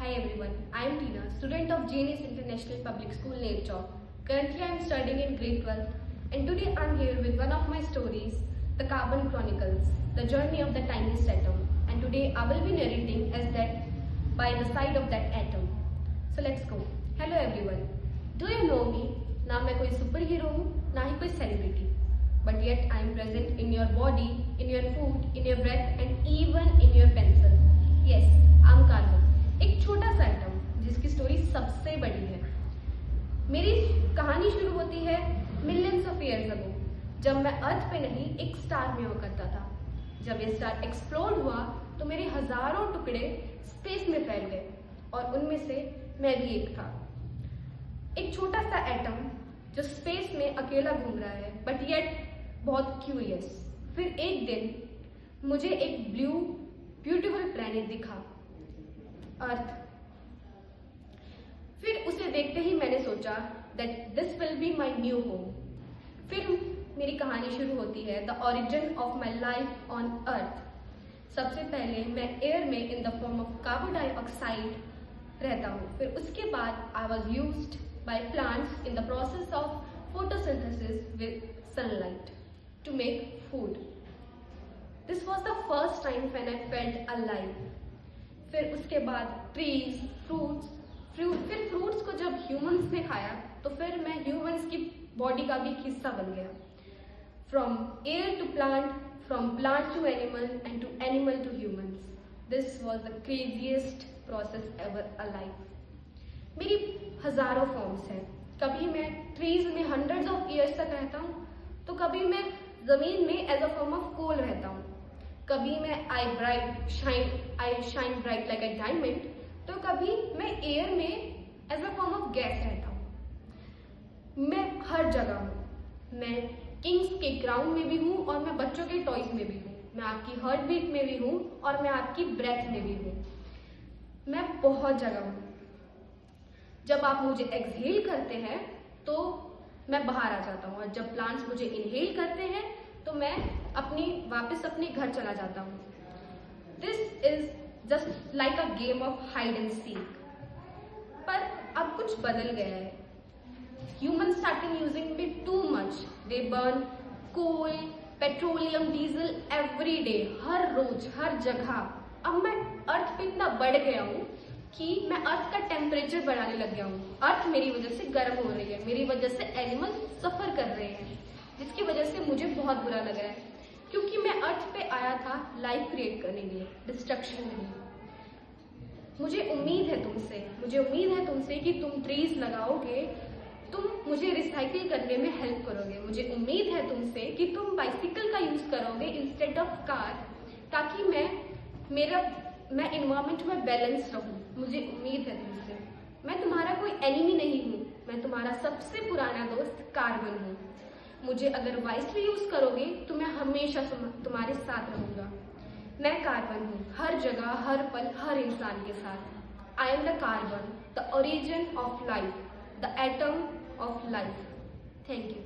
Hi everyone, I am Tina, student of JNS International Public School, Nerchau. Currently I am studying in grade 12 and today I am here with one of my stories, The Carbon Chronicles, the journey of the tiniest atom. And today I will be narrating as that by the side of that atom. So let's go. Hello everyone. Do you know me? ना मैं कोई super hero हूँ, ना ही कोई celebrity. But yet I am present in your body, in your food, in your breath and even in your pencil. Yes, I am carbon. एक छोटा सा atom जिसकी स्टोरी सबसे बड़ी है. मेरी कहानी शुरू होती है मिलियंस ऑफ ईयर्स अगो, जब मैं अर्थ पे नहीं एक स्टार में हुआ करता था. जब ये स्टार एक्सप्लोड हुआ तो मेरे हजारों टुकड़े स्पेस में फैल गए और उनमें से मैं भी एक था. एक छोटा सा एटम जो स्पेस में अकेला घूम रहा है बट येट बहुत क्यूरियस. फिर एक दिन मुझे एक ब्यूटीफुल प्लैनेट दिखा, अर्थ. फिर उसे देखते ही मैंने सोचा that this will be my new home. फिर मेरी कहानी शुरू होती है the origin of my life on earth. सबसे पहले मैं एयर में in the form of carbon dioxide रहता हूँ. फिर उसके बाद I was used by plants in the process of photosynthesis with sunlight to make food. This was the first time when I felt alive. फिर उसके बाद trees, फिर fruits को जब humans ने खाया तो फिर मैं humans की body का भी हिस्सा बन गया. From air to plant, from plant to animal and to animal to humans. This was the craziest process ever alive. मेरी हजारों फॉर्म्स हैं. कभी मैं ट्रीज में हंड्रेड्स ऑफ ईयर्स तक रहता हूँ, तो कभी मैं जमीन में as a form of coal रहता हूँ. कभी मैं I shine bright like a diamond, तो कभी मैं एयर में as a form of gas रहता हूँ. मैं हर जगह हूँ. मैं किंग्स के क्राउन में भी हूँ और मैं बच्चों के टॉयज में भी हूँ. मैं आपकी हार्ट बीट में भी हूँ और मैं आपकी ब्रेथ में भी हूँ. मैं बहुत जगह हूँ. जब आप मुझे एक्सहेल करते हैं तो मैं बाहर आ जाता हूँ और जब प्लांट्स मुझे इनहेल करते हैं तो मैं वापस अपने घर चला जाता हूँ. This is just like a game of hide and seek. पर अब कुछ बदल गया है. Humans started using me too much. They burn coal, petroleum, diesel every day, हर रोज हर जगह. अब मैं अर्थ पे इतना बढ़ गया हूँ कि मैं अर्थ का टेम्परेचर बढ़ाने लग गया हूँ. अर्थ मेरी वजह से गर्म हो रही है. मेरी वजह से एनिमल सफर कर रहे हैं, जिसकी वजह से मुझे बहुत बुरा लगा है. क्योंकि मैं अर्थ पे आया था लाइफ क्रिएट करने के लिए, डिस्ट्रक्शन नहीं. मुझे उम्मीद है तुमसे कि तुम ट्रीज लगाओगे, तुम मुझे रिसाइकिल करने में हेल्प करोगे. मुझे उम्मीद है तुमसे कि तुम बाइसिकल का यूज करोगे इंस्टेड ऑफ कार, ताकि मैं इन्वायरमेंट में बैलेंस रहूं. मुझे उम्मीद है तुमसे. मैं तुम्हारा कोई एनिमी नहीं हूँ. मैं तुम्हारा सबसे पुराना दोस्त कार्बन हूँ. मुझे अगर वाइसली यूज करोगे तो मैं हमेशा तुम्हारे साथ रहूंगा. मैं कार्बन हूँ, हर जगह, हर पल, हर इंसान के साथ. I am the carbon, the origin of life, the atom of life. Thank you.